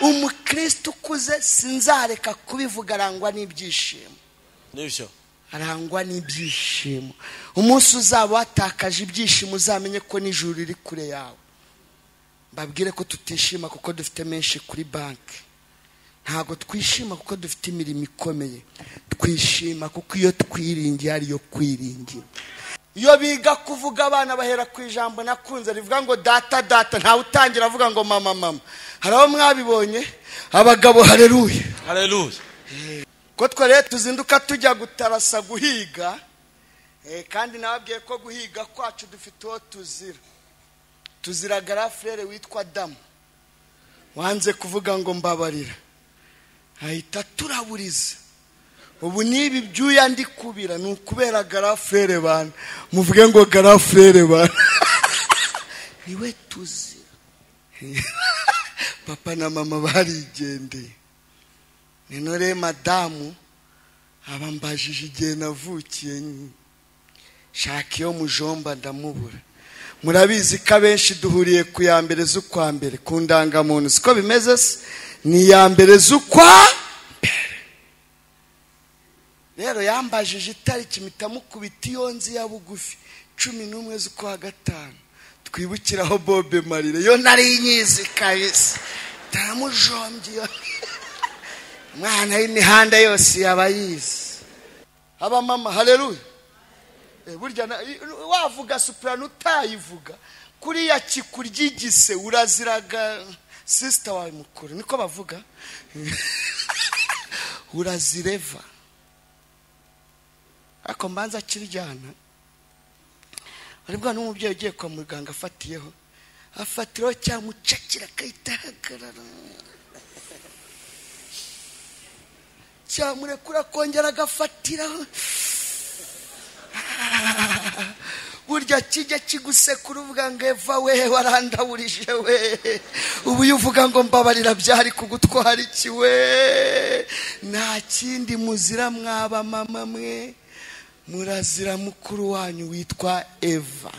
umukristo ukuze sinzareka kubivuga, arangwa n'ibyishimo. Nibyo. Arangwa n'ibyishimo. Umunsi uzaba watakaje ibyishimo uzamenye ko n'ijuru riri kure yawe. Babwire ko tutishima kuko dufite menshi kuri banki. Ntago twishima kuko dufite imirimo ikomeye. Twishima kuko iyo twiringiye ariyo kwiringira. Iyo biga kuvuga abana bahera ku ijambo nakunze rivuga ngo data data, nta utangira avuga ngo mama mama. Haraho mwabibonye abagabo, haleluya haleluya. Ko tware tuzinduka tujya gutarasa guhiga, kandi nababwiye ko guhiga kwacu dufite tuzira. Tuzira garafrere witwa Adamu wanze kuvuga ngo mbabarira, ahita turaburiza. Ubu nibi byuya ndi kubira ni ukubera garafrere bana, muvuge ngo garafrere bana. Niwe tuzira. Papa na mama barigendeye. Ninore madamu abambajije igihe navukiye, shaka iyo mujomba ndamubura. Murabizi ko abenshi duhuriye ku ya mbere z'ukwa mbere ku ndangamuntu, siko bimeze se? Ni ya mbere z'ukwa mbere. Rero yambajije itariki mitamukubita iyo nzi ya bugufi 11 z'ukwa gatanu, twibukiraho Bobe Marire. Yo nari nyizi kabisa, taramujombye mwana y'imihanda yose yabayizi. Aba mama, haleluya. Burya wavuga soprano utayivuga kuri ya kikuryigise uraziraga sister wawe mukuru, niko bavuga. Urazireva. Ako mbanza kiryana aribwa n'umubyeyi ugiye kwa muganga afatiyeho, afatiro cyamucakira kayitahagarara, cyamurekura kongera agafatiraho. Burya kijya kigusekura uvuga ngo eva we warandaburije we, ubu yuvuga ngo mbabarira byari kugutwara iki we. Nta kindi muzira mwabamama mwe, murazira mukuru wanyu witwa Eva.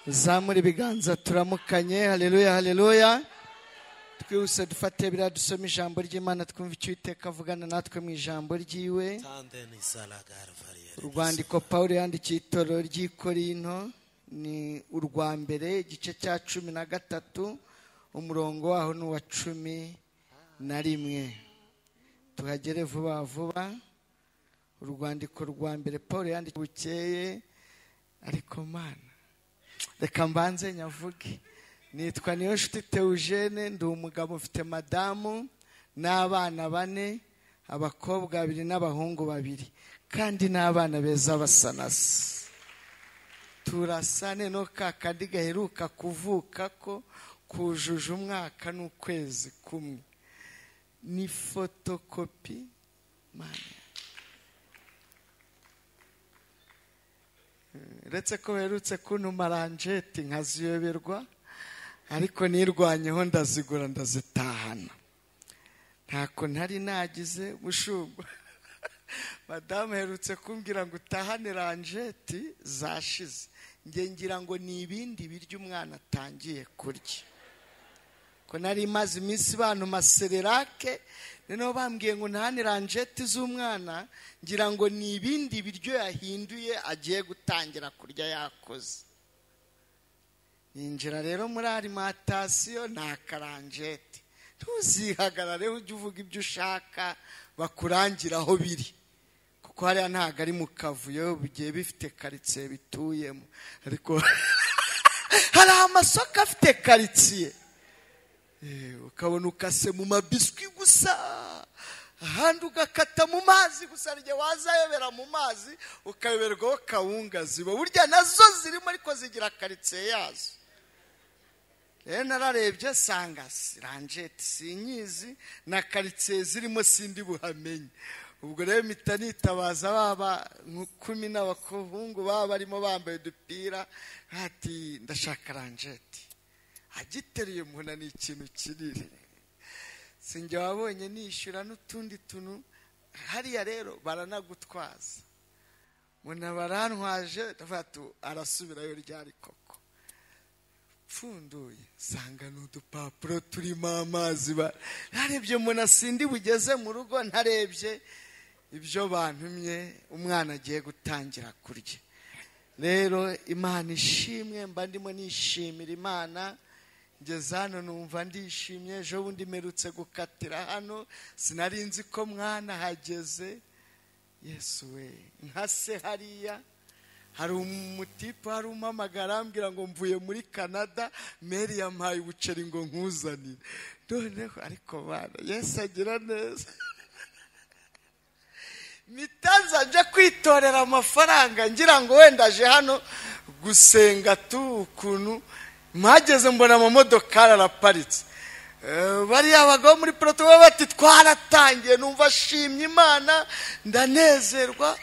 Zamuri biganza turamukanye, haleluya haleluya. Twese dufate bira dusoma ijambo ry'Imana, twumva icyo Uwiteka avugana natwe mu ijambo ryiwe. Urwandiko Pawulo yandikiye itorero ry'i Korinto, ni urwa mbere igice cya 13 umurongo waho ni wa 11. Tuhagere vuba vuba. Urwandiko rwa mbere Pawulo yandikiye bukeye, ariko mana reka mbanze nyavuge. Nitwa Niyonshuti Theogene, ndi umugabo ufite madamu n'abana 4, abakobwa 2 n'abahungu 2, kandi n'abana beza basanase. Turasane no kakandi gaheruka kuvuka ko kujuje umwaka n'ukwezi kumwe. Ni fotokopi mana. Retse ko berutse kuntuma ranjeti nkaziyoberwa, ariko nirwanyeho ndazigura ndazitahana. Ntako ntari nagize bushumba. Madamu herutse kumbwira ngo utahane ranjeti zashize. Nge ngira ngo ni ibindi biryo umwana atangiye kurya. Ko nari maze iminsi bantu masererake, nino bambwiye ngo ntahane ranjeti z'umwana, ngira ngo ni ibindi biryo yahinduye agiye gutangira kurya yakoze. Ninjira rero muri alimentation na karanjeti. Tuzihagarare ujye uvuga ibyo ushaka bakurangiraho biri. Kuko hariya ntago ari mu kavuyo, bigiye bifite karitsiye bituyemo. Ariko hari amasoko afite karitsiye. Ukabona ukase mu mabiswi gusa, ahandi ugakata mu mazi gusa, rye wazayobera mu mazi ukayoberwaho kawunga ziba. Burya nazo zirimo ariko zigira karitsiye yazo. Nararebye sanga ranjeti sinyizi na karitsiye zirimo sindi buhamenye. Ubwo rero mpita nitabaza baba 10 n'abahungu baba barimo bambaye udupira, ati ndashaka ranjeti. Agiteruye mbona ni ikintu kinini. Sinjye wabonye nishyura n'utundi tuntu. Hariya rero baranagutwaza. muna barantwaje ndafatu arasubirayo ryari koko pfunduye sanga n'udupapuro turimo amazi narebye muna sindi bugeze mu rugo ntarebye ibyo bantumye umwana agiye gutangira kurya. Rero Imana ishimwe, mba ndimo nishimira Imana, ngeze hano numva ndishimye. Ejo bundi mperutse gukatira hano sinari nzi ko mwana hageze. Yesu we, nkase hariya hari umutipe hari umamagara ambwira ngo mvuye muri Canada, Mary yampaye ubuceri ngo nkuzanire. Noneho ariko bana Yesu agira neza. Mitanza nje kwitorera amafaranga ngira ngo wenda aje hano gusenga tu ukuntu mageze mbona amamodoka araparitse. Bari abagabo muri protocole bati twaratangiye, numva ashimye Imana ndanezerwa.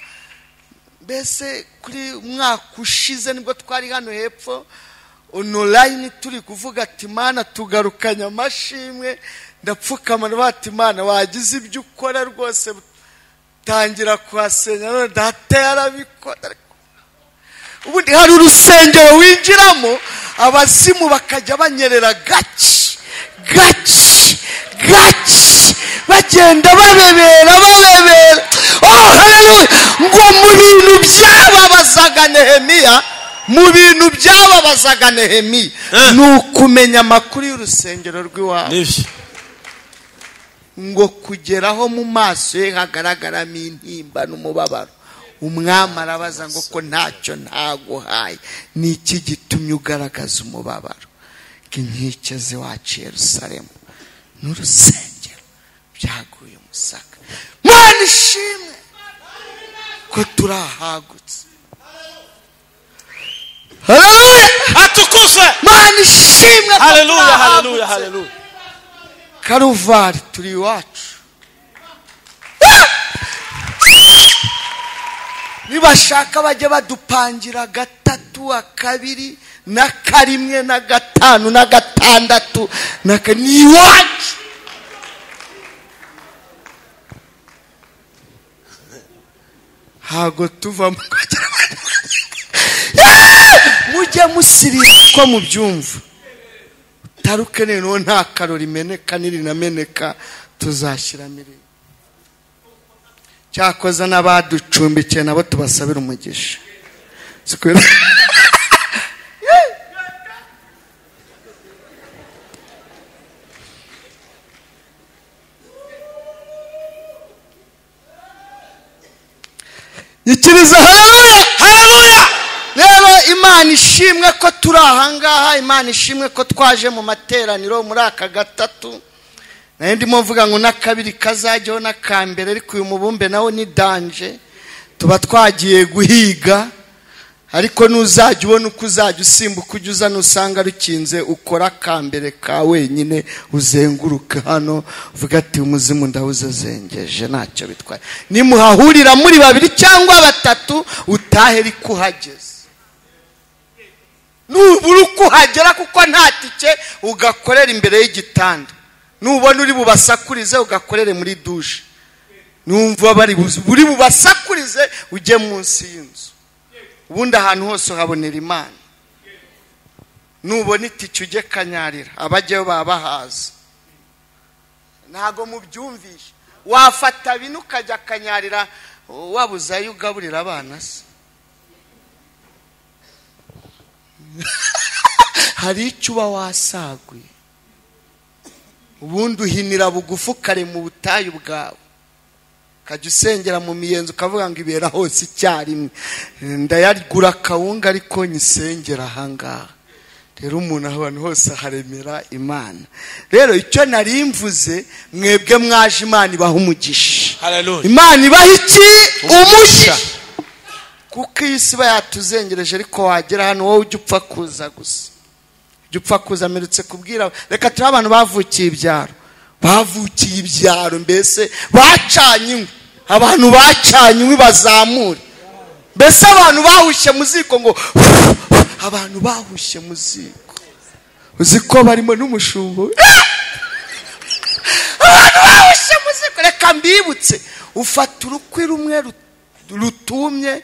Bese kuri umwaka ushize nibwo twari hano hepfo online turi kuvuga ati Imana tugarukanye amashimwe, ndapfukama bati Imana wagize ibyo ukora rwose tangira kuhasenya. None data yarabikora. Ubundi hari urusengero winjiramo abazimu bakajya banyerera gaci bagenda babebera. Oh haleluya! Ngo mu bintu byababazaga Nehemiya nukumenya amakuru y'urusengero rw'iwawe, ngo kugeraho mu maso ye hagaragaramo intimba n'umubabaro. Umwami arabaza ngo ko ntacyo ntaguhaye, ni iki gitumye ugaragaza umubabaro? Inkike z'iwacu Yerusalemu n'urusengero byaguye umusaka. Mana ishimwe ko turahagutse. Haleluya! Atukuzwe! Mana ishimwe! Haleluya, haleluya, haleluya. Karuvari turi iwacu. Nibashaka bajye badupangira 3, 2, na 1, na 5, na 6 ni iwacu. Hago tuva mujye musirira ko mubyumva. Taruke none nta karori meneka nirinameneka tuzashyira mirimo. Cyakoza n'abaducumbikiye nabo tubasabira umugisha. Sikwira. Ikiriza haleluya, haleluya. Rero Imana ishimwe ko turi ahangaha, Imana ishimwe ko twaje mu materaniro muri aka 3. Naye ndimo mvuga ngo na 2 kazajyaho na kambere, ariko uyu mubumbe nawo ni danje. Tuba twagiye guhiga, ariko nuzajya ubona uko uzajya usimbuka ujya uza nusanga rukinze ukora kambere ka wenyine uzenguruka hano uvuga ati umuzimu ndawuze zengeje ntacyo bitwaye. Nimuhahurira muri 2 cyangwa 3 utahe ariko uhageze. Nubura uko uhagera kuko nta tike ugakorera imbere y'igitanda. Nubona uri bubasakurize ugakorere muri douche. Numva bari buri bubasakurize ujye munsi y'inzu. Ubundi ahantu hose habonera Imana. Nubona itike ujye kanyarira abajyeyo babahaza. Ntago mubyumvisha. Wafata bino ukajya kanyarira wabuzayo ugaburira abana se. Hari icyo uba wasaguye. Ubundi uhinira bugufu kare mu butayu bwawe. Kajya usengera mu miyenzo ukavuga ngo ibera hose icyarimwe. Ndayagura kawunga ariko nyisengera ahangaha. Rero umuntu abantu hose haremera Imana. Rero icyo nari mvuze, mwebwe mwaje Imana ibaha umugisha. Haleluya. Imana ibaha iki? Umugisha. Kuko isi bayatuzengereje, ariko wagera hano wowe ujye upfa kuza gusa. Ujye upfa kuza merutse kubwira. Reka turi abantu bavukiye ibyaro. Bavukiye ibyaro mbese bacanye inkwi. Abantu bacanye inkwi bazamura. Mbese abantu bahushye muziko ngo abantu bahushye muziko. Uziko barimo n'umushumbo. Abantu bahushye muziko. Reka mbibutse ufata urukwi rumwe rutumye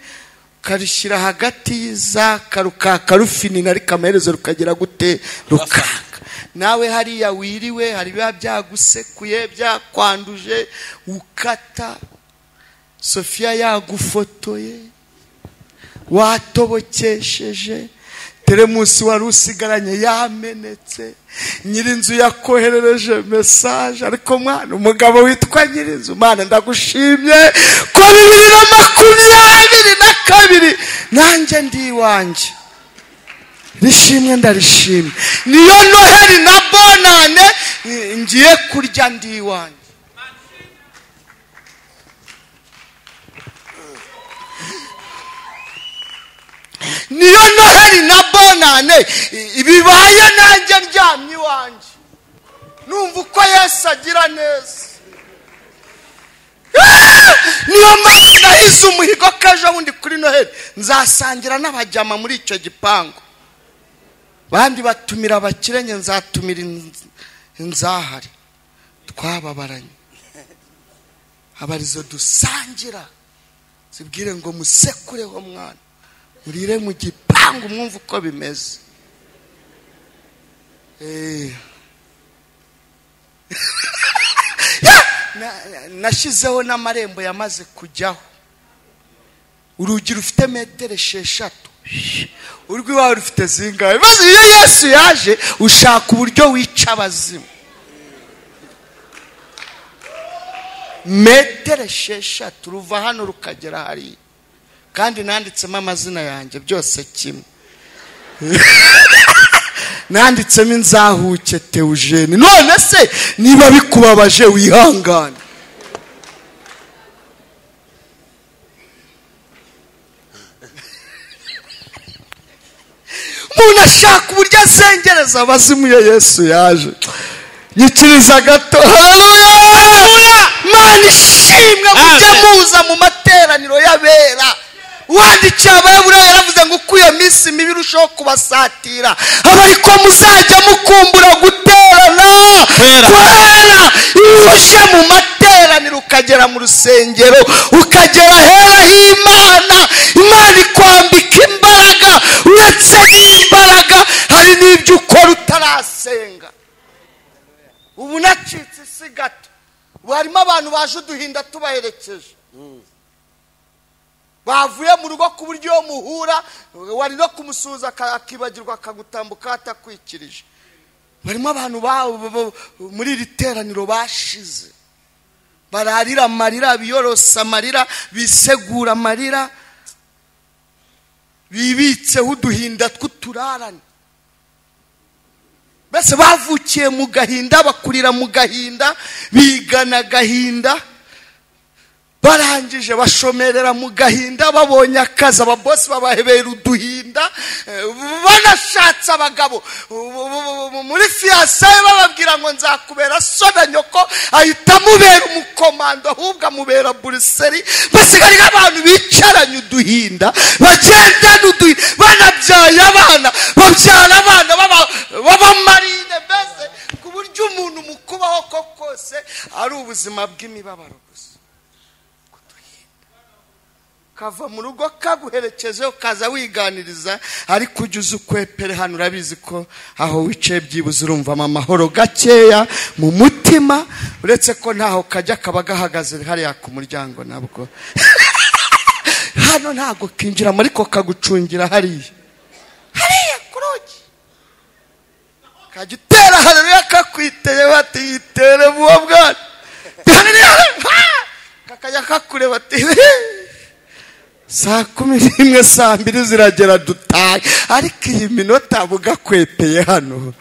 ukarishyira hagati y'izaka rukaka rufinina amaherezo rukagera gute rukaka. nawe hariya wiriwe hari biba byagusekuye byakwanduje ukata, Sofia yagufotoye watobokesheje, teremusi wari usigaranye yamenetse, nyirinzu yakoherereje message. Ariko mwana, umugabo witwa nyirinzu, Mana ndagushimye ko 2022 nanjye ndi iwanjye. Nishimye ndarishimye, niyo Noheli na bonane ngiye kurya ndi iwanjye. Niyo Noheli na bonane ibibaye nanjye ndyamye iwanjye, numva uko Yesu agira neza. Niyo mpamvu nahize umuhigo kaje wundi kuri Noheli nzasangira n'abajyama muri icyo gipangu. Bandi batumira abakirenge, nzatumira inzahari. Twababaranye abarizo dusangira, zibwire ngo musekureho mwana, murire mu gipangu mwumva uko bimeze. Nashizeho n'amarembo yamaze kujyaho, urugi rufite metero 6, urwiwawe rufite zingahe? Maze iyo Yesu yaje ushaka uburyo wica abazimu. Metero 6 ruva hano rukagera hari, kandi nanditsemo amazina yanjye byose kimwe. Nanditsemo INZAHUKE Theogene. None se niba bikubabaje wihangane. Umuntu ashaka uburyo asengereza abazimu ya Yesu yaje. Nyikiriza gato. Haleluya! Mana ishimwe kujya muza mu materaniro y'abera. Wandikiye Abayahudi yaravuze ngo uko iyo minsi mibi irushaho kubasatira, abariko muzajya mukumbura guterana kwera. Iyo uje mu materaniro ukagera mu rusengero, ukagera hera h'Imana, Imana ikwambika imbaraga. Uretse imbaraga hari n'ibyo ukora utarasenga. Ubu nacitse isi gato, barimo abantu baje uduhinda tubaherekeje, bavuye mu rugo ku buryo muhura wari no kumusuza akibagirwa akagutambuka atakwikirije. Barimo abantu muri iri teraniro bashize, bararira amarira, biyorosa amarira, bisegura amarira, bibitseho uduhinda tw'uturarane. Bese bavukiye mu gahinda, bakurira mu gahinda, bigana gahinda, barangije bashomerera mu gahinda, babonye akazi ababosi babahebera uduhinda, banashatse abagabo muri fiyansaye bababwira ngo nzakubera so na nyoko, ahita amubera umukomando, ahubwo amubera buriseri. Basigaye nk'abantu bicaranye uduhinda, bagendana uduhinda, banabyaye abana, babyara abana b'abamarine, mbese ku buryo umuntu mu kubaho ko kose ari ubuzima bw'imibabaro gusa. Kava mu rugo kaguherekeje ukaza wiganiriza, ariko ujye uzi ukwepere hano. Urabizi ko aho wicaye byibuze urumvamo amahoro gakeya mu mutima, uretse ko ntaho kajya kaba gahagaze hariya ku muryango. Nabwo hano ntago kinjira muri ko kagucungira hariya ku rugi, kajya utera haleluya kakwiteye bati yitere buwo bwana, kakajya kakureba ati saa 11 saa 2 ziragera dutaye. Ariko iyi minota bugakwepeye hano,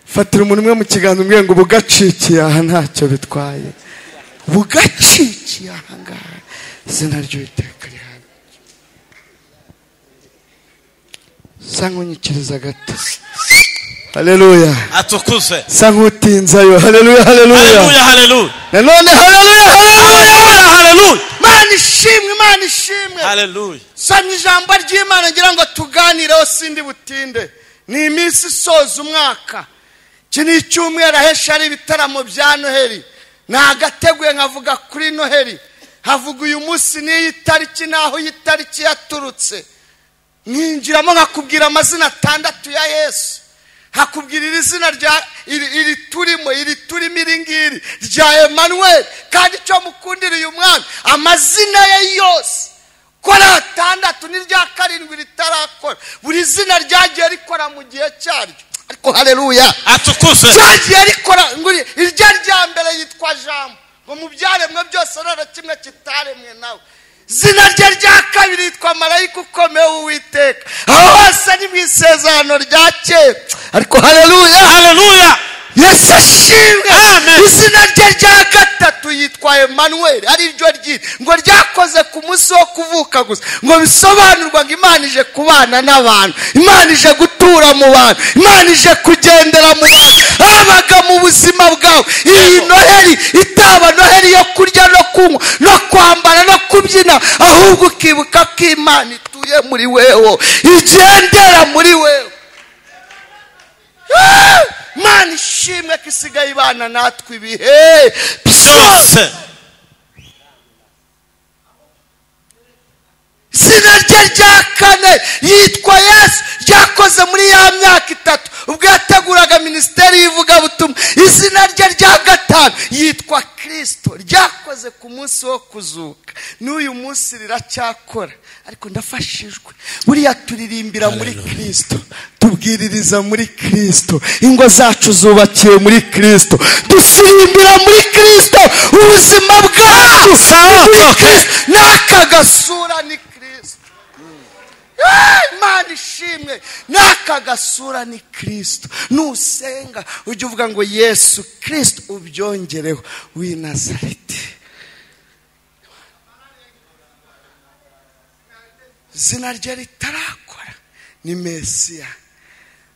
fatira umuntu umwe mu kiganza umwe ngo bugacikiye aha ntacyo bitwaye, bugacikiye aha ngaha, izina ry'Uwiteka rihana. Sangunyikiriza gato. Haleluya. Atukuze. Sangutinzayo. Haleluya, haleluya. Haleluya, haleluya. Nanone haleluya, haleluya, haleluya. Mana ishimwe, Mana ishimwe. Haleluya. Samye ijambo ry'Imana ngira ngo tuganireho sindi butinde. Ni iminsi isoza umwaka. Kini icyumweru ahesha ari ibitaramo bya Noheli. Nagateguye nkavuga kuri Noheli. havuga uyu munsi n'iyi tariki naho iyi tariki yaturutse, mwinjiramo nkakubwira amazina 6 ya Yesu, hakubwira iri zina rya iri turimo iri ngiri rya Emmanuel. kandi cyo mukundira uyu mwana amazina ye yose kora 6 n'irya 7 ritarakora, buri zina ryagiye rikora mu gihe cyaryo. ariko haleluya atukuzwe, ryagiye rikora. irya rya mbere yitwa Jambo, ngo mu byaremwe byose nta kimwe kitaremwe nawe. zina rye rya kabiri yitwa marayika ukomeye Uwiteka. aho hose ni mu isezerano rya kera. ariko haleluya Yesu ashimwe. izina rye rya gatatu yitwa Emmanuel, ari ryo ngo ryakoze ku munsi wo kuvuka gusa, ngo bisobanurwa ngo Imana ije kubana n'abantu, Imana ije gutura mu bantu, Imana ije kugendera mu bantu. abaga mu buzima bwawe iyi noheri itaba noheri yo kurya no kunywa no kwambara no kubyina, ahubwo ukibuka ko Imana ituye muri wewe, igendera muri wewe. Imana ishimwe ko isigaye ibana natwe ibihe byose. izina rye rya kane yitwa Yesu, ryakoze muri ya myaka 3 ubwo yateguraga minisiteri y'ivugabutumwa. izina rye rya gatanu yitwa Kristo, ryakoze ku munsi wo kuzuka. n'uyu munsi riracyakora, ariko ndafashijwe. buriya turirimbira muri Kristo, tubwiririza muri Kristo, ingo zacu zubakiye muri Kristo, dusirimbira muri Kristo, ubuzima bwacu muri Kristo, n'aka gasura ni Kristo. Imana ishimwe, n'aka gasura ni Kristo. nusenga ujye uvuga ngo Yesu Kristo ubyongereho w'i Nazareti. izina rye ritarakora ni Mesiya,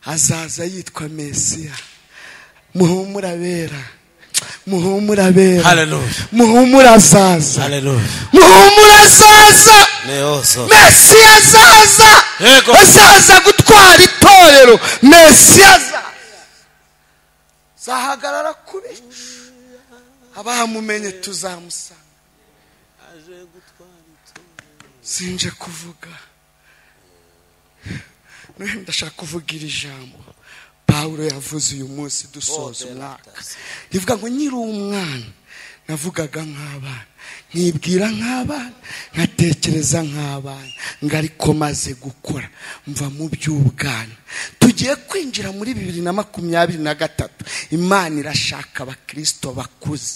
azaza yitwa Mesiya. muhumura bera, muhumura bera, haleluya, muhumura azaza, haleluya, muhumura azaza. Mesiya azaza, azaza gutwara itorero. Mesiya azahagarara ku bicu, abamumenye tuzamusanga. sinje kuvuga, ndashaka kuvugira ijambo Pawulo yavuze uyu munsi dusoza umwaka. rivuga ngo nyiri umwana navugaga nk'abana, nkibwira nk'abana, nkatekereza nk'abana, ngo ariko maze gukora mva mu by'ubwana. tugiye kwinjira muri 2023. Imana irashaka abakristo bakuze.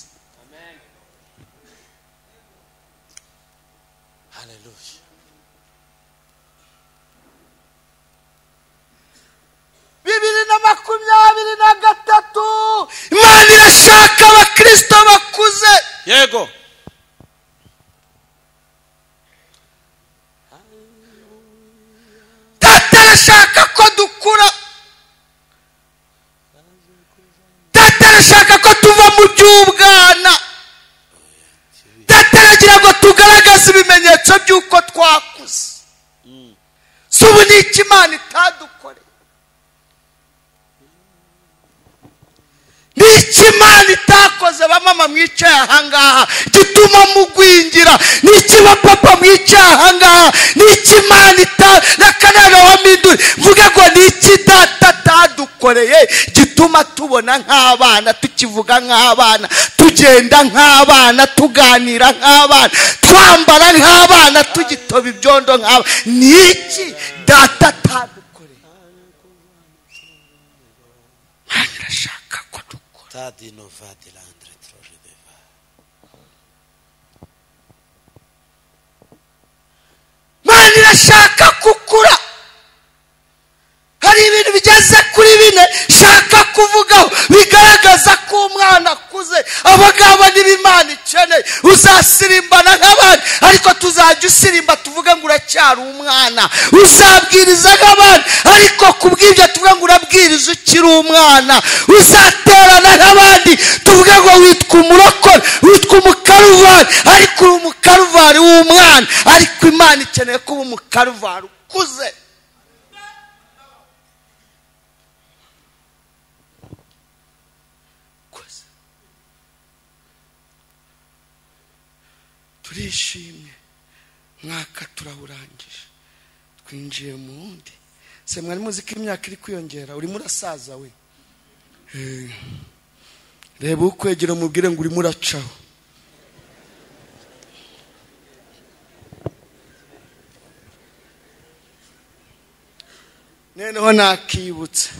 haleluya. 2023 Imana irashaka abakristo bakuze. yego, Data arashaka ko dukura, Data arashaka ko tuva mu by'ubwana, Data aragira ngo tugaragaze ibimenyetso by'uko twakuze. si ubu ni iki Imana itadukoreye? n'iki Imana itakoze? bamama mwicaye ahangaha gituma mugwingira, n'iki bapapa mwicaye ahangaha, n'iki Imana n'akanana wa minduri mvuge ngo n'iki Data atadukoreye gituma tubona nk'abana, tukivuga nk'abana, tugenda nk'abana, tuganira nk'abana, twambara nk'abana, tugitoba ibyondo nk'abana. n'iki Data atadukoreye? Imana irashaka ko Imana irashaka kukura. hari ibintu bigeze kuri 4 shaka kuvugaho bigaragaza ko umwana akuze. abagabo n'Imana ikeneye. uzasirimbana nk'abandi, ariko tuzajya usirimba tuvuge ngo uracyari umwana. uzabwiriza nk'abandi, ariko kubw'ibyo tuvuge ngo urabwiriza ukiri umwana. uzaterana nk'abandi, tuvuge ngo witwa umurokore, witwa umukaruvari, ariko uri umukaruvari w'umwana. ariko Imana ikeneye kuba umukaruvari ukuze. turishimye, mwaka turawurangije, twinjiye mu wundi. Se mwari muzi ko imyaka iri kwiyongera? Urimo urasaza we. Reba ukwegera umubwire ngo urimo uracaho. Noneho nakibutse.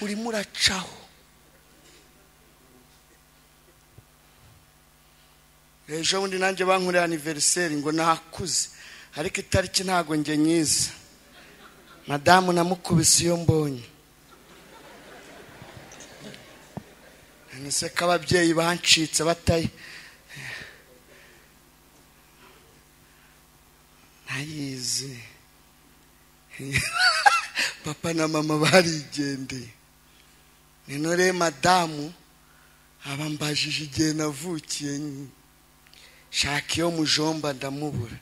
Urimo uracaho. Ejo bundi nanjye bankoreye anniversaire ngo nakuze, ariko itariki ntago nge nyiza. Madamu namukubise iyo mbonye. Niseka ababyeyi bancitse bataye. Nayizi. Papa na mama barigendeye. Ninore madamu abambajije igihe navukiye. Shaka iyo mujomba ndamubura.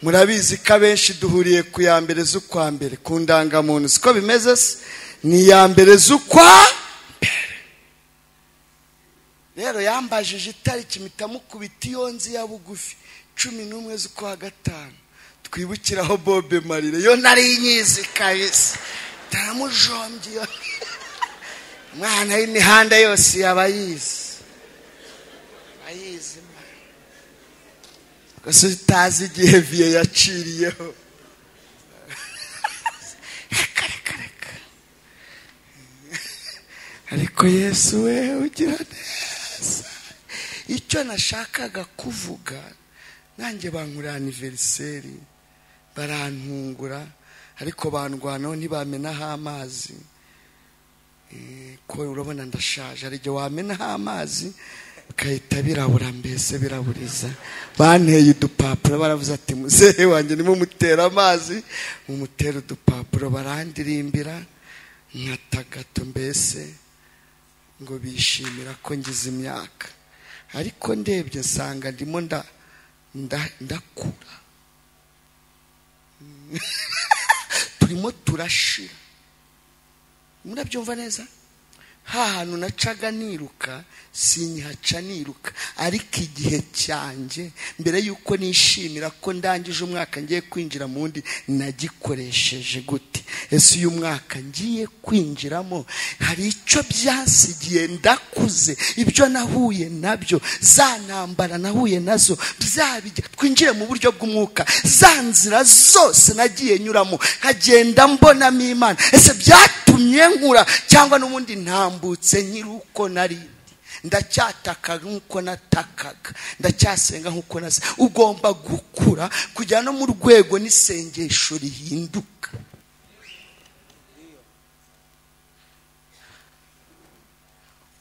Murabizi ko abenshi duhuriye ku ya mbere z'ukwa mbere ku ndangamuntu. Siko bimeze se? Ni ya mbere z'ukwa mbere. Rero yambajije itariki mitamukubita iyo nzi ya bugufi 11 z'ukwa gatanu. Twibukiraho Bobe Marire. Yo nari nyizi kabisa. Taramujombye. Mwana y'imihanda yose yabayizi. Ayizi. Gusa utazi igihe viye yaciriyeho. Reka. Ariko Yesu we ugira neza. Icyo nashakaga kuvuga, nanjye bankurira anniversaire, barantungura, ariko bandwanaho ntibamenaho amazi. Ko urabona ndashaje, ari igihe wamenaho amazi kahita birabura, mbese biraburiza. Banteye udupapuro baravuze ati muzehe wanjye nimo mutera amazi, mumutera udupapuro, barandirimbira nkatagato, mbese ngo bishimira ko ngize imyaka. Ariko ndebye nsanga ndimo ndakura. Turimo turashira. Murabyumva neza? Hantu nacaga niruka sinyihaca niruka, ariko igihe cyanjye mbere yuko nishimira ko ndangije umwaka ngiye kwinjira mu wundi nagikoresheje gute? Ese uyu mwaka ngiye kwinjiramo hari icyo byasigiye? Ndakuze, ibyo nahuye nabyo, za ntambara nahuye nazo byabijya. Twinjire mu buryo bw'umwuka, za nzira zose nagiye nyuramo nkagenda mbonamo Imana. Ese byatumye nkura cyangwa n'ubundi ntambutse nkiri uko nari? Ndacyataka nk'uko natakaga, ndacyasenga nk'uko nase. Ugomba gukura kujya no mu rwego n'isengesho rihinduka.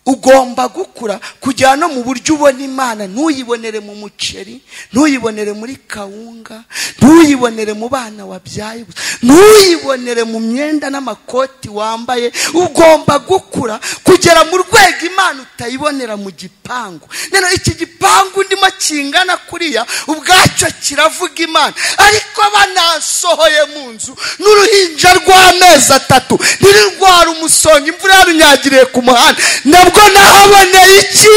Ugomba gukura kujya no mu buryo ubona Imana, ntuyibonere mu muceri, ntuyibonere muri kawunga, ntuyibonere mu bana wabyaye, ntuyibonere mu myenda n'amakoti wambaye. Ugomba gukura kugera mu rwego Imana utayibonera mu gipangu. Neno iki gipangu ndimo kingana kuriya ubwacyo kiravuga Imana, ariko banasohoye mu nzu n'uruhinja rw'amezi 3 ntirwara umusonga, imvura yarunyagiriye ku muhanda, nabwo nahaboneye iki?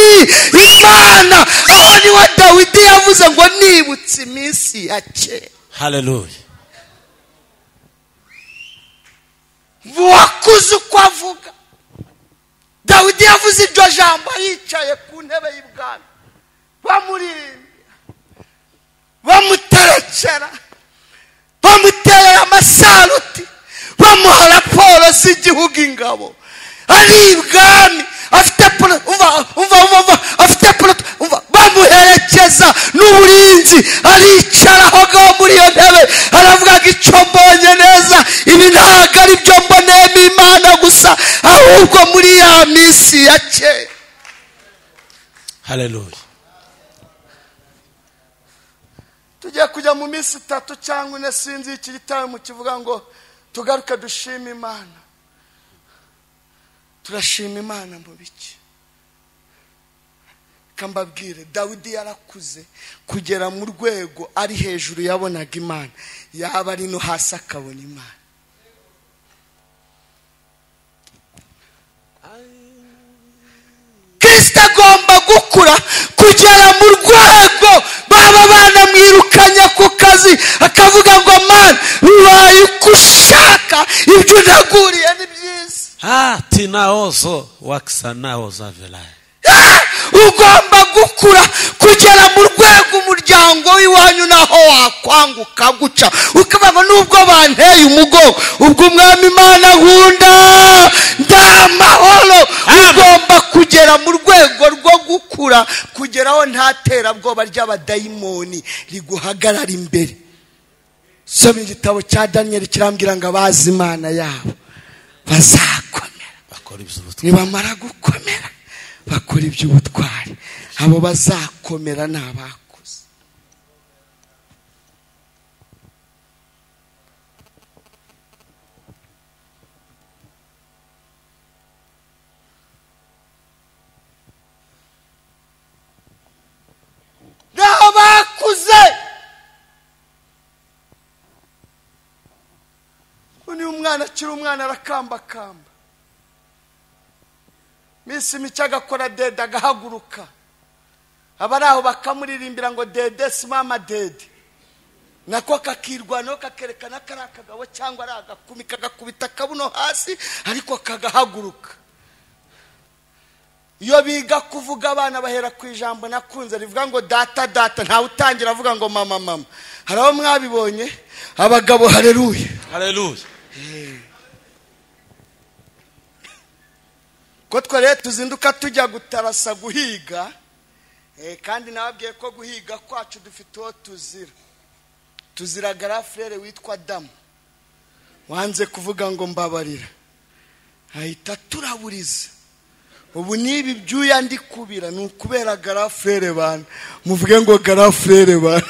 Imana. Aho ni wa Dawidi yavuze ngo nibutse iminsi ya kera. Hallelujah. Wakuze uko avuga. Dawidi yavuze iryo jambo yicaye ku ntebe y'ibwami, bamuririmbira, bamuterekera, bamutera amasaruti, bamuha raporo z'igihugu ingabo. Ari ibwami afite bamuherekeza n'uburinzi, aricara aho muri iyo ntebe aravuga ngo icyo mbonye neza, ibi ntabwo ari byo mboneyemo Imana gusa, ahubwo muri ya minsi ya kera. Hallelujah. Tugiye kujya mu minsi 3 cyangwa 4, sinzi iki gitaramo kivuga ngo tugaruke dushime Imana. Turashima Imana mu biki? Kambabwire, Dawidi yarakuze kugera mu rwego ari hejuru yabonaga Imana, yaba ari no hasi akabona Imana. Kristo agomba gukura kugera mu rwego baba banamwirukanye ku kazi akavuga ngo mana bibaye uko ushaka ibyo unaguriye ni byiza. tinaozo wakisanaoza velaye. Ugomba gukura kugera mu rwego umuryango w'iwanyu naho wakwanguka guca ukavuga nubwo banteye umugongo ubwo umwami Imana nkunda ndamahoro. Ugomba kugera mu rwego rwo gukura kugeraho nta terabwoba ry'abadayimoni riguhagarara imbere. Soma igitabo cya Daniel kirambwira ngo abazi Imana yabo bazakomera. Nibamara gukomera bakora iby'ubutwari, abo bazakomera ni abakuze. Ni abakuze. Ni umwana akiri umwana arakambakamba. Misi mike agakora dede agahaguruka. Abari aho bakamuririmbira ngo dede si mama dede. Nako kakirwanaho kakerekana ko ari akagabo cyangwa ari agakumi kagakubita akabuno hasi ariko kagahaguruka. Iyo biga kuvuga abana bahera ku ijambo nakunze rivuga ngo data data, ntawe utangira avuga ngo mama mama. Hari aho mwabibonye abagabo haleluya. Haleluya. Ko twari tuzinduka tujya gutarasa guhiga, kandi nababwiye ko guhiga kwacu dufite tuzira. Tuzira garafrere witwa Damu wanze kuvuga ngo mbabarira, ahita turaburiza. Ubu nibi byuya ndi kubira ni ukubera garafrere bana, muvuge ngo garafrere bana.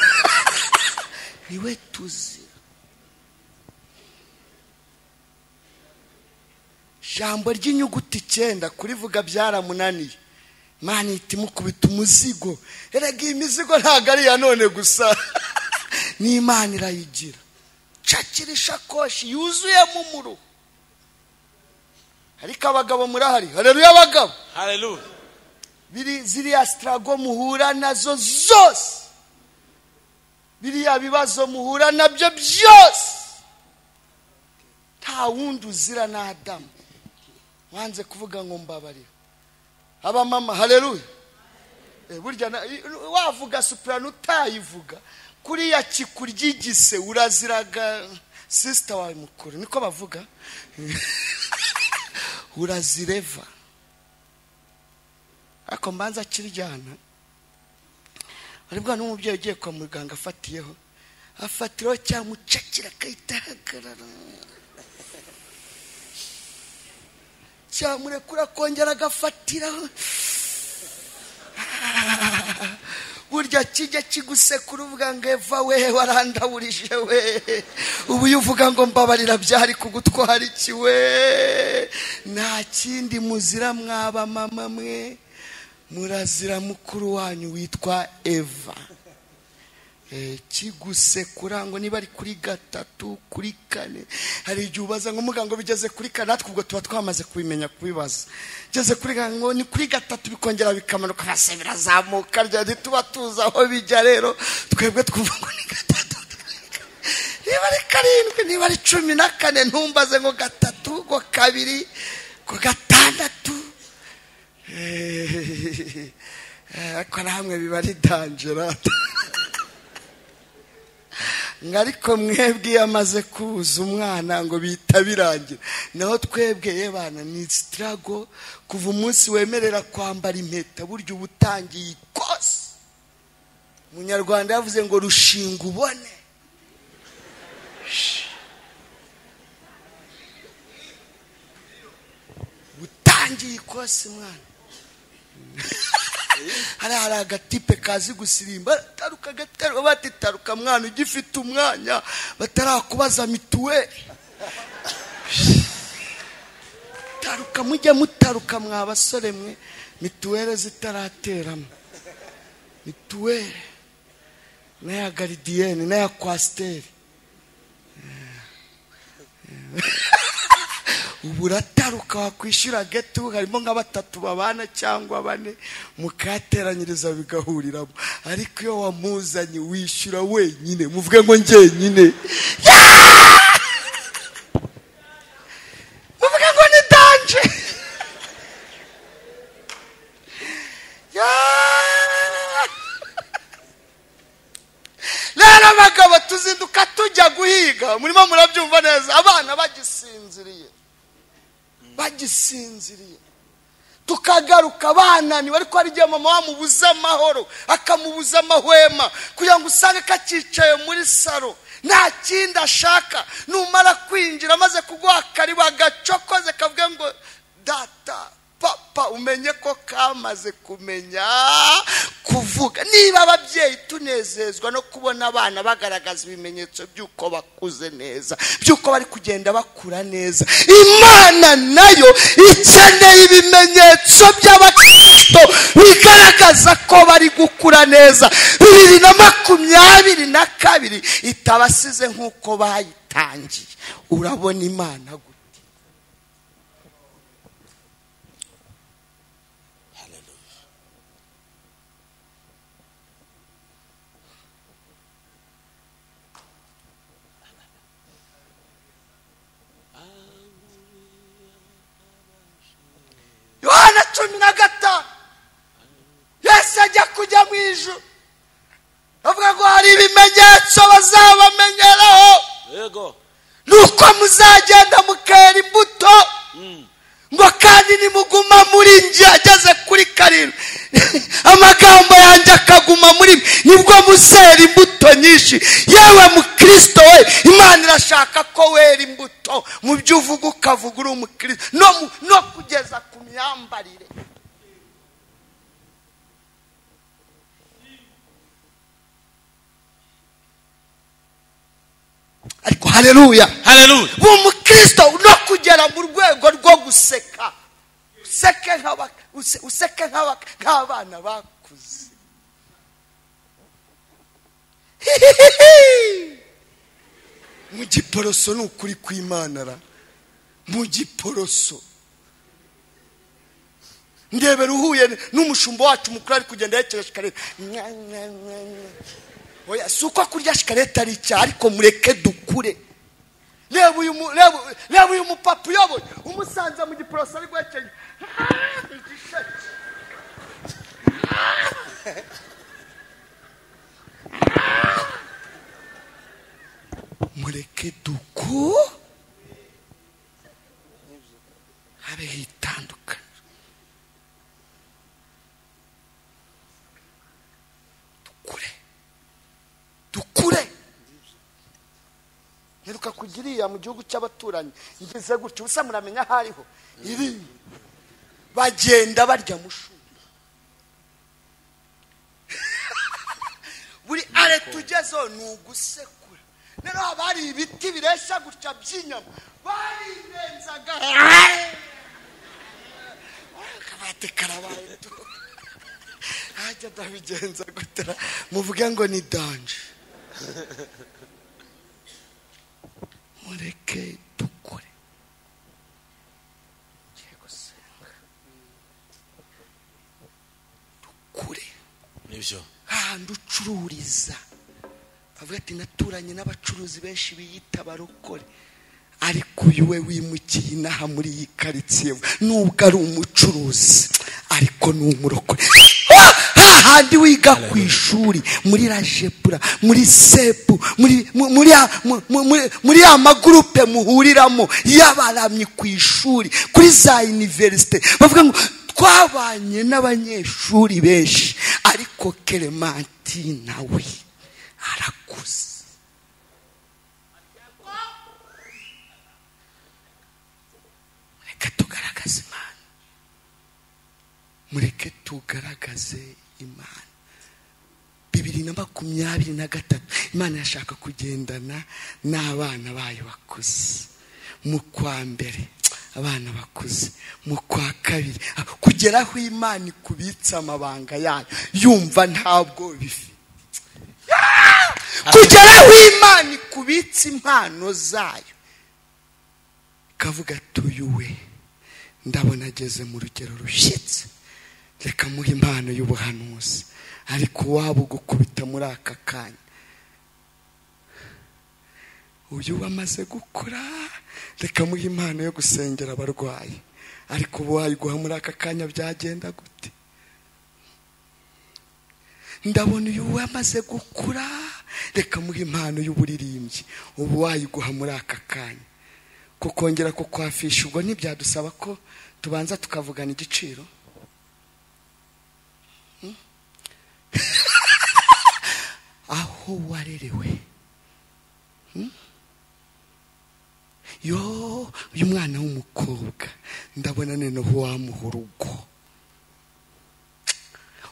Niwe tuzira. Jambo ry'inyuguti 9 kurivuga byaramunaniye. Imana itimukubita umuzigo. Erega imizigo ntago ari ya none gusa. Ni Imana irayigira. Cakirisha koshi yuzuyemo umuro. Ariko abagabo murahari. Haleluya abagabo. Haleluya. Ziriya struggle muhura nazo zose. Biriya bibazo muhura nabyo byose. Nta wundi uzira na Adamu. Wanze kuvuga ngo mbabarira. Aba mama haleluya. Burya wavuga soprano utayivuga kuri ya kikuryigise uraziraga sister wawe mukuru niko bavuga. Urazireva. Ako mbanza kiryana. Aribwa n'umubyeyi ugiye kwa muganga afatiyeho. Afatiro cyamucakira kayitahagarara. Cyamurekura kongera agafatiraho. Burya kijya kigusekura uvuga ngo eva we warandaburije we. Ubu yuvuga ngo mbabarira byari kugutwara iki we. Nta kindi muzira mwabamama mwe. Murazira mukuru wanyu witwa Eva. Kigusekura ngo niba ari kuri 3 kuri 4 hari igihe ubaza ngo muganga bigeze kuri 4 natwe ubwo tuba twamaze kubimenya kubibaza. Geze kuri ngo ni kuri 3 bikongera bikamanuka hasi birazamuka ryari tuba tuza aho bijya rero twebwe twumva ngo ni 3. Niba ari 7 niba ari 14 ntumbaze ngo 3 ngo 2 ngo 6. Ako namwe biba ari danger. Ngariko mwebwe yamaze kuza umwana ngo bita birangira. Naho twebwe yebana ni struggle kuva umunsi wemerera kwambara impeta buryo ubutangiye ikose. Munyarwanda yavuze ngo rushinga ubone. Butangiye ikose mwana. Hari agatipe kazi gusirimba taruka gatero batitaruka mwana ugifite umwanya batarakubaza mituweli. Taruka mujye mutaruka mwabasore mwe mituweli zitarateramo. Mituweli naya gardienne naya kwasteri. urataruka wakwishyura getu harimo nka 3 babana cyangwa 4 mukateranyiriza bigahuriramo, ariko iyo wamuzanye wishyura wenyine, muvuge ngo njyenyine, muvuge ngo ni danje. Rero abagabo tuzinduka tujya guhiga, murimo murabyumva neza, abana bagisinziriye tukagaruka bananiwe, ariko hari igihe mama wamubuza amahoro akamubuza amahwema kugira ngo usange kacicaye muri saro nta kindi ashaka. Numara kwinjira amaze kuguha kariba gacokoze kavuga ngo data papa, umenye ko kamaze kumenya kuvuga. Niba ababyeyi tunezezwa no kubona abana bagaragaza ibimenyetso by'uko bakuze neza, by'uko bari kugenda bakura neza, Imana nayo ikeneye ibimenyetso by'abakristo bigaragaza ko bari gukura neza. 2022 itabasize nk'uko bayitangiye. Urabona Imana gute? Yohana 15 Yesu ajya kujya mu ijuru, avuga ngo hari ibimenyetso bazabamenyeraho. Yego. Nuko muzagenda mukera imbuto, ngo kandi nimuguma muri njye. Ageze kuri 7 amagambo yanjye akaguma muri nibwo muzera imbuto nyinshi. Yewe mukristo we, Imana irashaka ko wera imbuto mu byo uvuga, ukavuga uri umukristo, no kugeza ku myambarire. Ariko haleluya, umukristo no kugera mu rwego rwo guseka, useke nk'abana bakuze. Mu giporoso ni ukuri kw'Imana ra, mu giporoso ndebera uhuye n'umushumba wacu mukuru ari kugenda yekera shikarete. Oya, suko kurya shikarete ari cya, ariko mureke dukure. Reba uyu mupapa uyoboye umusanza mu giporoso ari gwekeye. Mureke duku habe hitandukanye. Dukure. Heruka kugiriya mu gihugu cy'abaturanyi ngeze gutyo, ubusa muramenya hariho iri bagenda barya mushumba. Buri are tugezo nugusekura. Nero abari ibiti biresha gutya by'inyama barirenzaga. Kabate karabaye tu. Ajya ndabigenza gutera, muvuge ngo ni danje. Mureke dukure. Yego senga. Dukure. Nibyo. Handi ucururiza. Avuga ati naturanye n'abacuruzi benshi biyita barokore, ariko uyu we wimukiye inaha muri iyi karitsiye, nubwo ari umucuruzi ariko ni umurokore. Hahandi wiga ku ishuri, muri rajepura, muri sepu, muri amagurupe muhuriramo y'abaramyi ku ishuri, kuri za universite, bavuga ngo twabanye n'abanyeshuri benshi, ariko Clementine nawe arakuze. Mureke tugaragaze Imana, mureke tugaragaze Imana. 2023 Imana yashaka kugendana n'abana bayo bakuze. Mu kwa mbere abana bakuze, mu kwa kabiri kugeraho Imana ikubitsa amabanga yayo yumva ntabwo bifite. kugeraho Imana ikubitsa impano zayo akavuga tuyuwe ndabona ageze mu rugero rushyitse, reka muhe impano y'ubuhanuzi, ariko waba ugukubita muri aka kanya. Uyu wamaze gukura, reka muhe impano yo gusengera abarwayi, ariko ubu wayiguha muri aka kanya byagenda gute? Ndabona uyu wamaze gukura, reka muhe impano y'uburirimbyi, ubu wayiguha muri aka kanya. Kukongera kukwafisha ubwo ntibyadusaba ko tubanza tukavugana igiciro? Aho warerewe, yo uyu mwana w'umukobwa ndabona noneho wamuha urugo.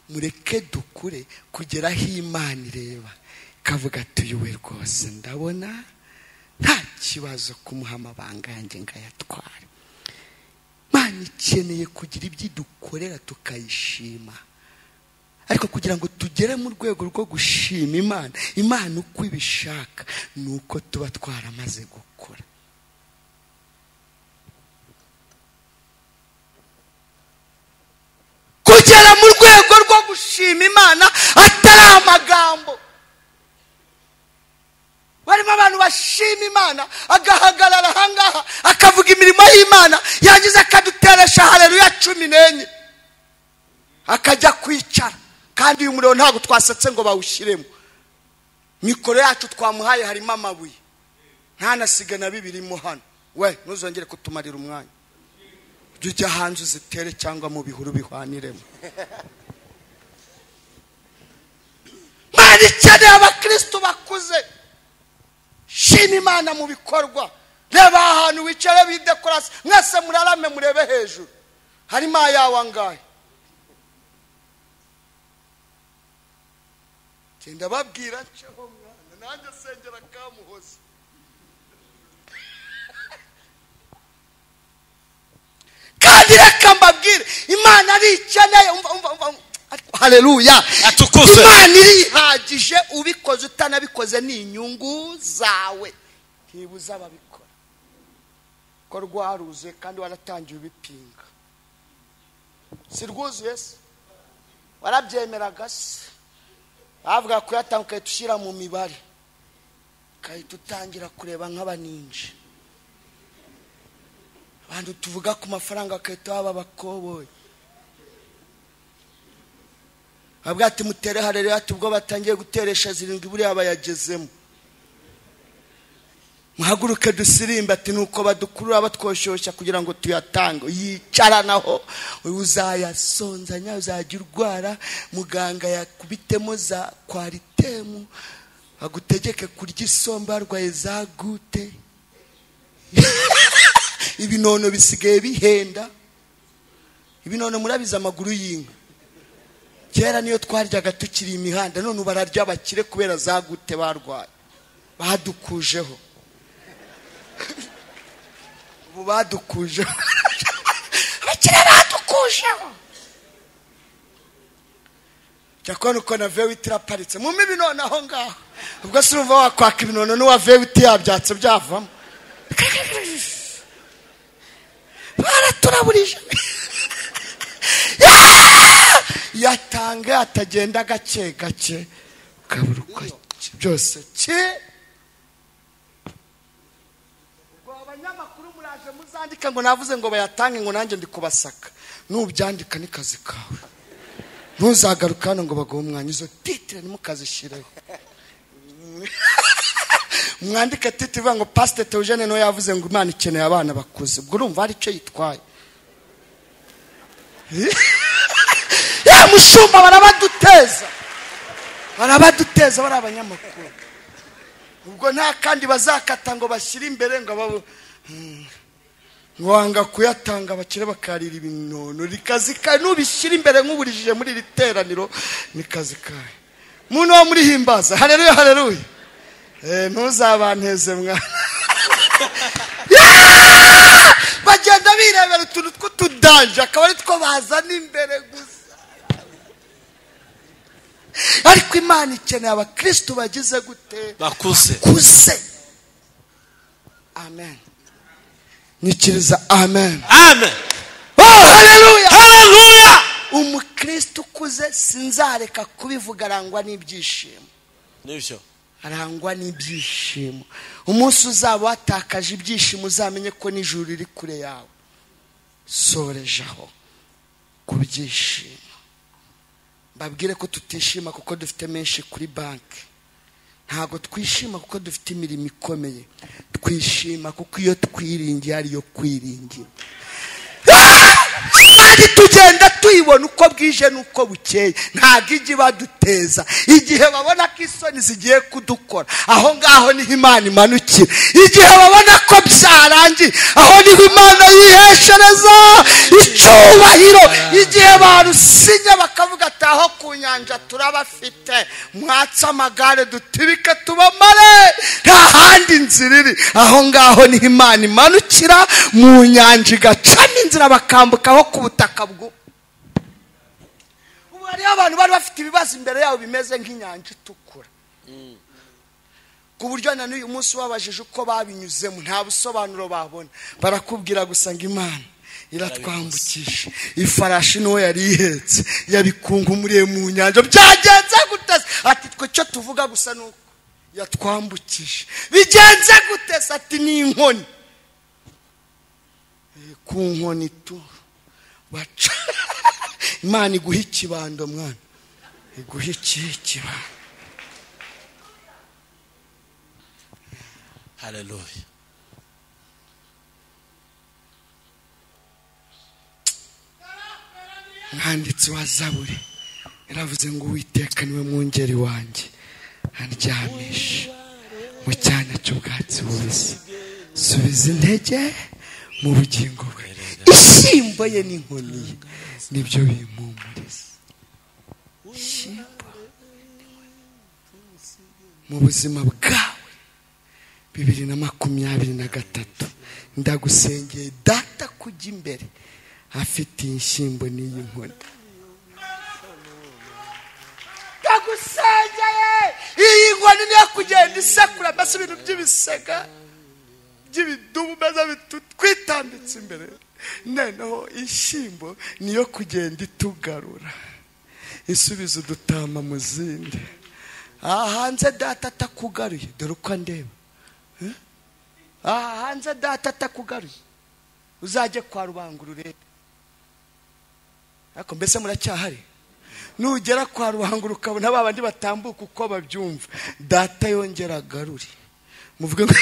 Mureke dukure kugera aho Imana ireba ikavuga tuyuwe rwose ndabona nta kibazo kumuha amabanga yanjye ngayatwara. Imana ikeneye kugira ibyo idukorera tukayishima, ariko kugira ngo tugere mu rwego rwo gushima Imana uko ibishaka nuko tuba twaramaze gukora. Kugera mu rwego rwo gushima Imana atari amagambo. Barimo abantu bashima Imana, agahagarara ahangaha akavuga imirimo y'Imana, yagize akaduteresha haleluya 14 akajya kwicara, kandi uyu muriro ntabwo twasetse ngo bawushiremo. Mikoro yacu twamuhaye harimo amabuye, ntanasiga na bibirimo hano. We ntuzongere kutumarira umwanya, ujya hanze uzitere cyangwa mu bihuru bihwaniremo. Mari cyane abakristo bakuze, shima Imana mu bikorwa. Reba ahantu wicare bidekorasi, mwese murarame murebe hejuru, harimo ayawe angahe? Genda babwira nceho mwana, nanjye sengera kamuhoze. Kandi reka mbabwire, Imana ari ikeneye, haleluya, atukuze. Imana irihagije, ubikoze utanabikoze ni inyungu zawe, ntibuza ababikora ko rwaruze kandi waratangiye ubipinga. Si rwuzuye se? Warabyemeraga se? Avuga ko yatanguye tushyira mu mibare, kandi tutangira kureba nk'abaninje. Abantu tuvuga ku mafaranga akahita baba bakoboye. Abwa ati mutere haleluya, ubwo batangiye guteresha 7 buriya bayagezemo. Muhaguruke dusirimba ati nuko badukurura batwoshyosha kugira ngo tuyatange. Yicaranaho uzayasonzanya, uzajya urwara, muganga yakubitemo za kwaritemu, agutegeke kurya isomba arwaye za gute. Ibinono bisigaye bihenda. Ibinono murabiza amaguru y'inka, kera niyo twaryaga tukiri imihanda, none ubararya bakire kubera za gute barwaye. Badukujeho, ubu badukujeho, bakire badukujeho. Cyakora uko na vewiti iraparitse mu mibinono aho ngaho, ubwo se urumva wakwaka ibinono n'uwa vewiti yabyatse byavamo. Baraturaburije yatanga atagenda gake gake kaburuka byose ubwo abanyamakuru muraje muzandika ngo navuze ngo bayatange ngo nanjye ndi kubasaka. Nubyandika ni kazi kawe, ntuzagaruka hano ngo baguhe umwanya. Izo titre nimukazishireho. Mwandika titre ivuga ngo Pastor Theogene no yavuze ngo Imana ikeneye abana bakuze. Ubwo urumva ari cyo yitwaye. Ya mushumba barabaduteza bari abanyamakuru. Ubwo nta kandi bazakata ngo bashyire imbere ngo babo wanga kuyatanga bakire bakarira ibinono. Rikazi ka nubishyira imbere nk'uburijije muri riteraniro ni kazi kawe. Muntu wo muri himbaza haleluya haleluya. Ntuzabanteze mwana. Bagenda birebera utuntu tw'utudanje akaba ari two bazana imbere gusa. Ariko Imana ikeneye abakristo bagize gute? Bakuze. Kuse. Amen. Nikiriza amen. Amen. Oh haleluya. Hallelujah. Umukristo ukuze sinzareka kubivuga, arangwa n'ibyishimo. Nibyo. Arangwa n'ibyishimo. Umunsi uzaba watakaje ibyishimo uzamenye ko n'ijuru riri kure yawe. Sorejaho kubyishima. Babwire ko tutishima kuko dufite menshi kuri banki. Ntago twishima kuko dufite imirimo ikomeye. Twishima kuko iyo twiringiye ariyo kwiringira. Kandi tugenda tuyibona uko bwije nuko bukeye. Ntago ijye baduteza. Igihe babona ko isoni zigiye kudukora, aho ngaho niho Imana imanukira. Igihe babona ko byarangiye, aho niho Imana yiheshereza icyubahiro. Igihe barusinya bakavuga ati aho ku nyanja turabafite, mwatse amagare dutibike tubamare, nta handi nzira iri. Aho ngaho niho Imana imanukira mu nyanja igacamo inzira bakambukaho ku butaka bwo. Ubu hari abantu bari bafite ibibazo imbere yabo bimeze nk'inyanja itukura, ku buryo na n'uyu munsi babajije uko babinyuzemo nta busobanuro babona. Barakubwira gusa ngo Imana iratwambukisha. Ifarashi niwe yari ihetse yabikungumuriye mu nyanja. Byagenze gute? Ati twe cyo tuvuga gusa nuko yatwambukisha. Bigenze gute? Ati ni inkoni. Ku nkoni tu baca. Imana iguha ikibando mwana, iguha ikibando. Hallelujah. Mwanditsi wa Zaburi yaravuze ngo Uwiteka niwe mwungeri wanjye, andyamisha mu cyanya cy'ubwatsi bubisi, subiza intege mu bugingo bwe. Ishyimbo ye n'inkoni ye nibyo bimpumuriza. Ishyimbo mu buzima bwawe 2023 ndagusengeye data kujya imbere afite inshyimbo n'iyi nkoni. Ndagusengeye iyi nkoni niyo kugenda isekura mbese ibintu by'ibisega by'ibidubu meza bitwitambitse imbere. Noneho inshyimbo niyo kugenda itugarura, isubiza udutama mu zindi. Hanze data atakugaruye dore uko ndeba. Hanze data atakugaruye uzajye kwa Rubangura urebe. Ariko mbese muracyahari? Nugera kwa Rubangura ukabona babandi batambuka uko babyumva, data yongera agaruri. Muvuge ngo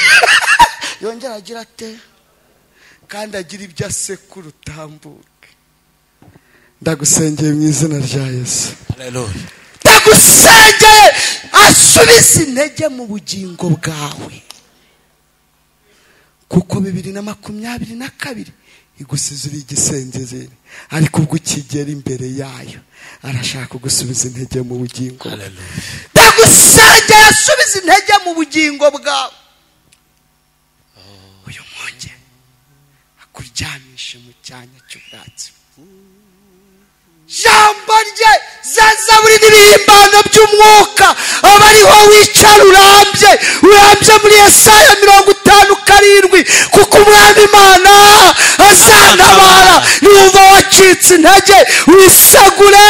yongera agira ate? Kandi agira ibyo asekura utambuke. Ndagusengeye mu izina rya Yesu. Hallelujah. Ndagusengeye asubiza intege mu bugingo bwawe, kuko 2022 igusize uri igisengezere, ariko ubwo ukigera imbere yayo arashaka gusubiza intege mu bugingo. Ndagusengeye asubiza intege mu bugingo bwawe. Uyu mwonge akuryamishe mu cyanya cy'ubwatsi. Jambo rye za Zaburi n'ibihimbano by'umwuka aba ariho wicara urambye muri Yesaya 57, kuko umwami Imana azantabara. Niwumva wacitse intege wisagure.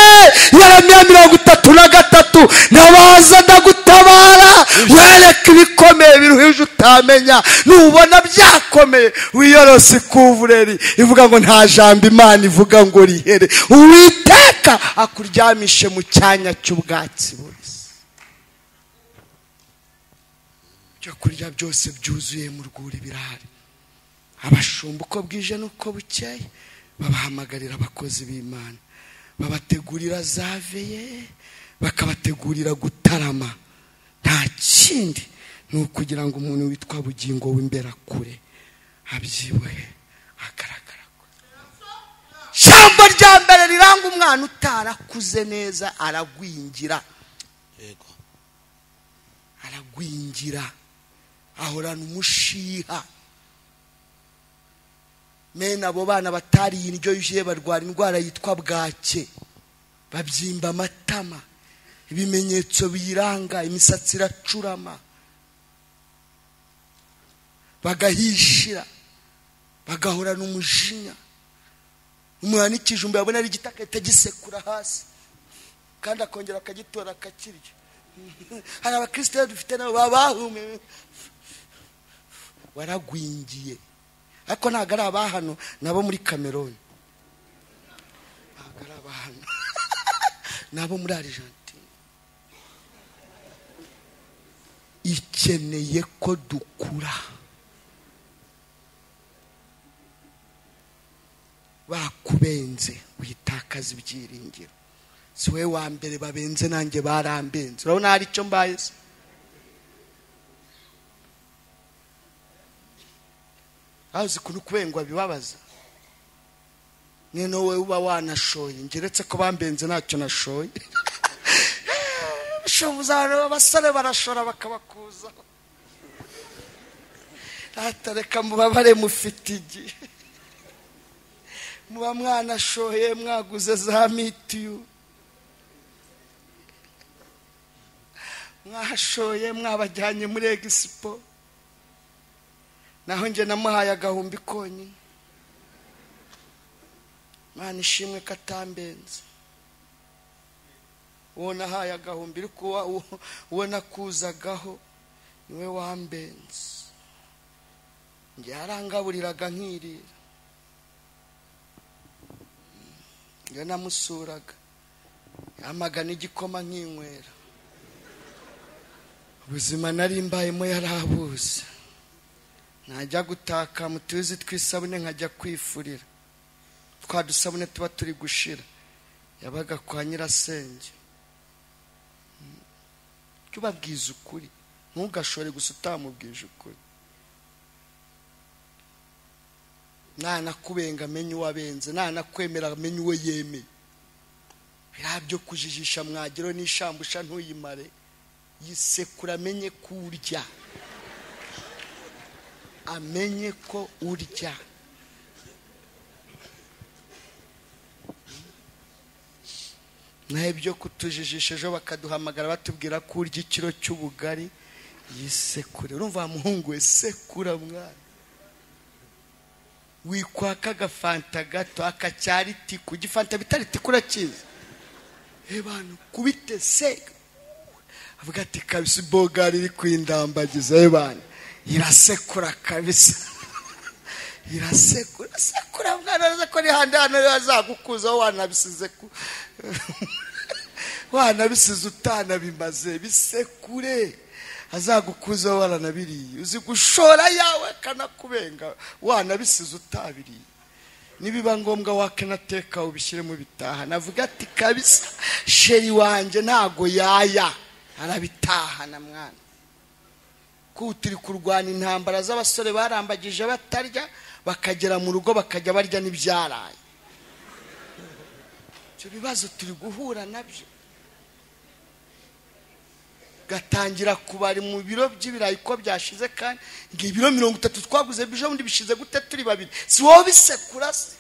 Yeremiya 33, nabaza ndagutabara wereka ibikomeye biruhije utamenya. Nubona byakomeye wiyorose kuvureri ivuga ngo nta jambo Imana ivuga ngo rihere. Uwiteka akuryamishe mu cyanya cy'ubwatsi bubisi. Byo kurya byose byuzuye mu rwuri birahari. Abashumba uko bwije nuko bukeye babahamagarira abakozi b'Imana, babategurira zaveye, bakabategurira gutarama. Nta kindi ni ukugira ngo umuntu witwa bugingo w'imbere kure abyibuhe agaragara. Jambo rya mbere riranga umwana utarakuze neza aragwingira. Yego. Aragwingira, ahorana umushiha. Mena abo bana batariye indyo yuzuye barwara indwara yitwa bwake, babyimba amatama, ibimenyetso biranga, imisatsi iracurama, bagahishira. bagahura n'umujinya. Umwana ikijumba yabona ari igitaka itagisekura hasi kandi akongera akagitora akakirya. Hari abakristo dufite nabo babahume waragwingiye, ariko ntago ari abahano nabo muri Cameroon, ntago ari abahano nabo muri Argentine. Ikeneye ko dukura. Bakubenze witakaza ibyiringiro. Si we wa mbere babenze, nanjye barambenze. Urabona hari icyo mbaye se? Azi kuntu kubengwa bibabaza. Nene wowe uba wanashoye, ngeretse ko bambenze ntacyo nashoye. Shobuza abasore barashora bakabakuza. Atareka mubabare mufite igihe. Muba mwanashoye mwaguze za mitiyu. Mwashoye mwabajyanye muri Expo. Naho nje namuhaye agahumbi konyine. Mana ishimwe katambenze. Wona haye agahumbi ariko wona kuzagaho niwe wambenze. Nje arangaburiraga nkirira. Nje namusuraga. Yamagana igikoma nkinywera. Ubuzima nari mbayemo yarabuze. Najya gutaka mutuzi twisabune nkajya kwifurira. Twa dusabune tuba turi gushira. Yabaga kwa nyirasenge. Cyubabwiza ukuri. Ntugashore gusa utamubwije ukuri. Nana kubenga menye uwabenze, nana kwemera menye uwe yemeye. Birabyo kujijisha mwagero n'ishambusha ntuyimare. Yisekura amenye kurya. Amenye ko urya. Nahebyo kutujijisha ejo bakaduhamagara batubwira ko urya ikiro cy'ubugari. Yisekure. Urumva muhungu we sekura mwana. Wikwaka agafanta gato akacyariti kugifanta bitari tikura kiza. Ebana kubite seka. Avuga ati kabisa bogari iri kwindambagiza ebana. Irasekura kabisa. Irasekura mwana araza ko ni handana yazagukuza wanabisize ku. Wanabisize utana bimaze bisekure. Azagukuza waranabiriye. Uzi gushora yawe kanakubenga wanabisize utabiriye. Nibiba ngombwa wakanateka ubishyire mu bitaha. Navuga ati kabisa sheri wanje ntago yaya. Arabitaha na mwana. Kutiri kurwana intambara z'abasore barambagije batarya bakagera mu rugo bakajya barya n'ibyaraye. Cyo bibazo turi guhura nabyo. Gatangira kubari mu biro by'ibirayi ko byashize kandi ngibiro 30 twaguze bijo bundi bishize gute turi babiri. Si wowe bisekura se.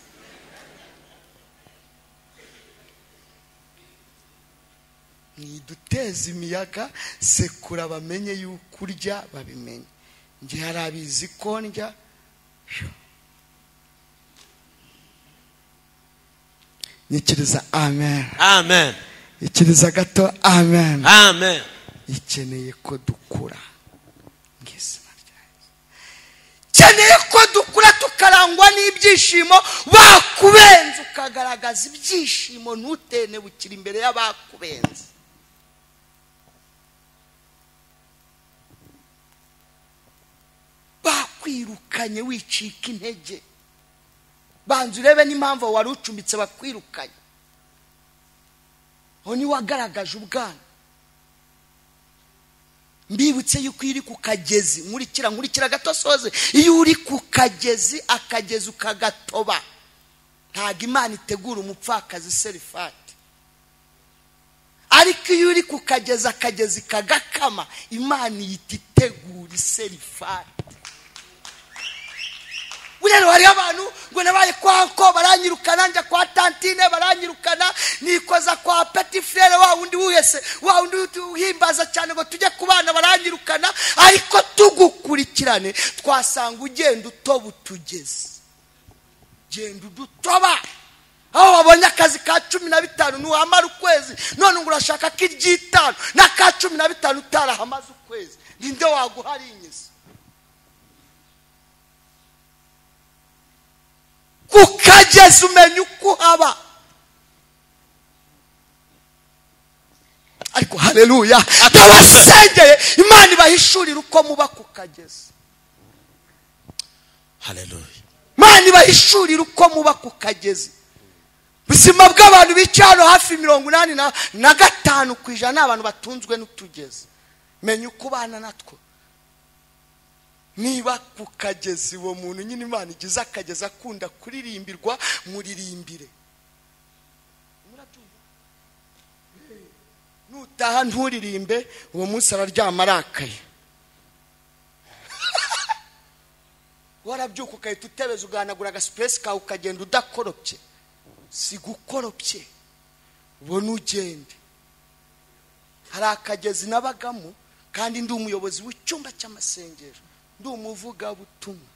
Niduteza imiyaga sekura bamenye yuko urya babimenye. Nge harabizi ko ndya. Nikiriza amen. Amen. Ikiriza gato amen. Amen. Ikeneye ko dukura. Ngizina ryaje. Ikeneye ko dukura tukarangwa n'ibyishimo bakubenze ukagaragaza ibyishimo ntutene bukiri imbere y'abakubenze. Bakwirukanye wicika intege. Banzu urebe n'impamvu wari ucumbitse bakwirukanye. Ho ni wagaragaje ubwana. Mbibutse yuko iri ku kagezi nkurikira gato soze. Iyo uri ku kagezi akagezi ukagatoba. Ntago Imana itegura umupfakazi serifati. Ariko iyo uri ku kagezi akagezi kagakama Imana yitegura serifati. Burero hari abantu ngo nabaye kwanko baranyirukana njya kwa tantine baranyirukana nikoza kwa petit frère wa undi wese wa undi uhimbaza cyane ngo tujye kubana baranyirukana ariko tugukurikirane twasanga ugenda utoba utugeze. genda udutoba aho wabonye akazi ka 15 ntuhamara ukwezi none ngo urashaka k'iry'itanu na ka 15 utarahamaze ukwezi ninde waguhari inyisi kukageza umenya uko haba ariko haleluya ndabasengeye Imana ibahishurira uko muba kukageza haleluya Imana ibahishurira uko muba kukageza ubuzima bw'abantu bicano hafi 85% n'abantu batunzwe n'utugezi menya uko bana natwo niba kukageza uwo muntu nyine Imana igize akageza akunda kuririmbirwa muririmbire nutaha nturirimbe uwo munsi araryama arakaye warabyuka ukahita utebeza uganagura agasupuresi kawe ukagenda udakoropye si gukoropye ubona ugende hari akagezi nabagamo kandi ndi umuyobozi w'icyumba cy'amasengero ndi umuvugabutumwa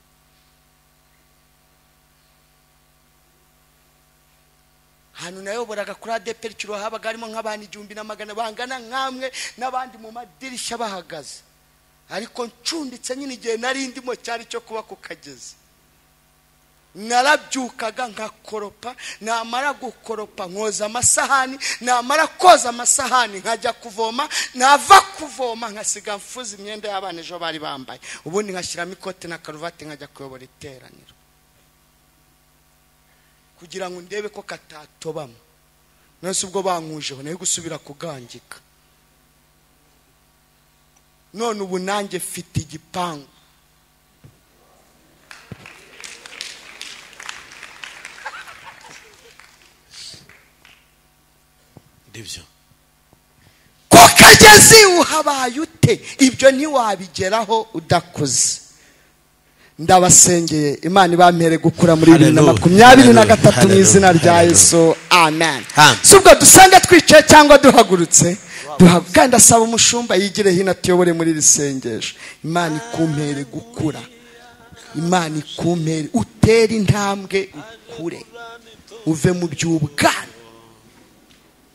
hano nayoboraga kuri ADPR kiro habaga harimo nk'abandi 1,000 bangana nkamwe n'abandi mu madirishya bahagaze ariko ncunditse nyine igihe nari ndimo cyari cyo kuba kukageza narabyukaga nkakoropa namara gukoropa nkoza amasahani namara koza amasahani nkajya kuvoma nava kuvoma nkasiga mfuza imyenda y'abana ejo bari bambaye ubundi nkashyiramo ikote na karuvati nkajya kuyobora iteraniro kugira ngo ndebe ko katatobamo nose ubwo bankujeho nayo gusubira kugangika none ubu nanjye fite igipangu ndivyo kukagezi uhabaye ute ibyo ntiwabigeraho udakoze ndabasengeye Imana ibampere gukura muri 2023 mu izina rya Yesu amen subwo dusanga twicaye cyangwa duhagurutse kandi asaba umushumba yigire hino tuyobore muri risengesho Imana ikumpere gukura Imana ikumpere utera intambwe ukure uve mu by'ubwana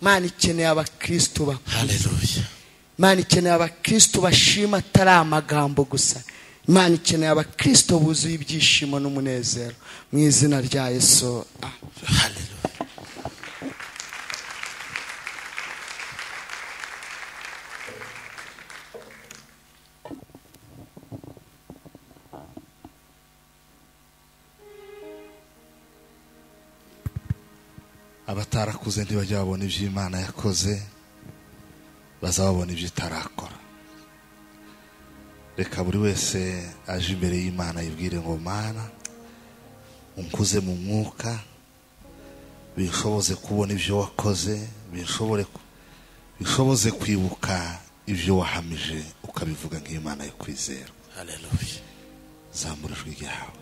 Imana ikeneye abakristo ba haleluya Imana ikeneye abakristo bashima atari amagambo gusa Imana ikeneye abakristo buzuye ibyishimo n'umunezero mu izina rya Yesu haleluya abatarakuze ntibajya babona ibyo Imana yakoze bazababona ibyo itarakora reka buri wese aje imbere y'Imana yibwire ngo Mana unkuze mu mwuka bishoboze kubona ibyo wakoze bishoboze kwibuka ibyo wahamije ukabivuga nk'Imana yo kwizera haleluya zamura ijwi ryawe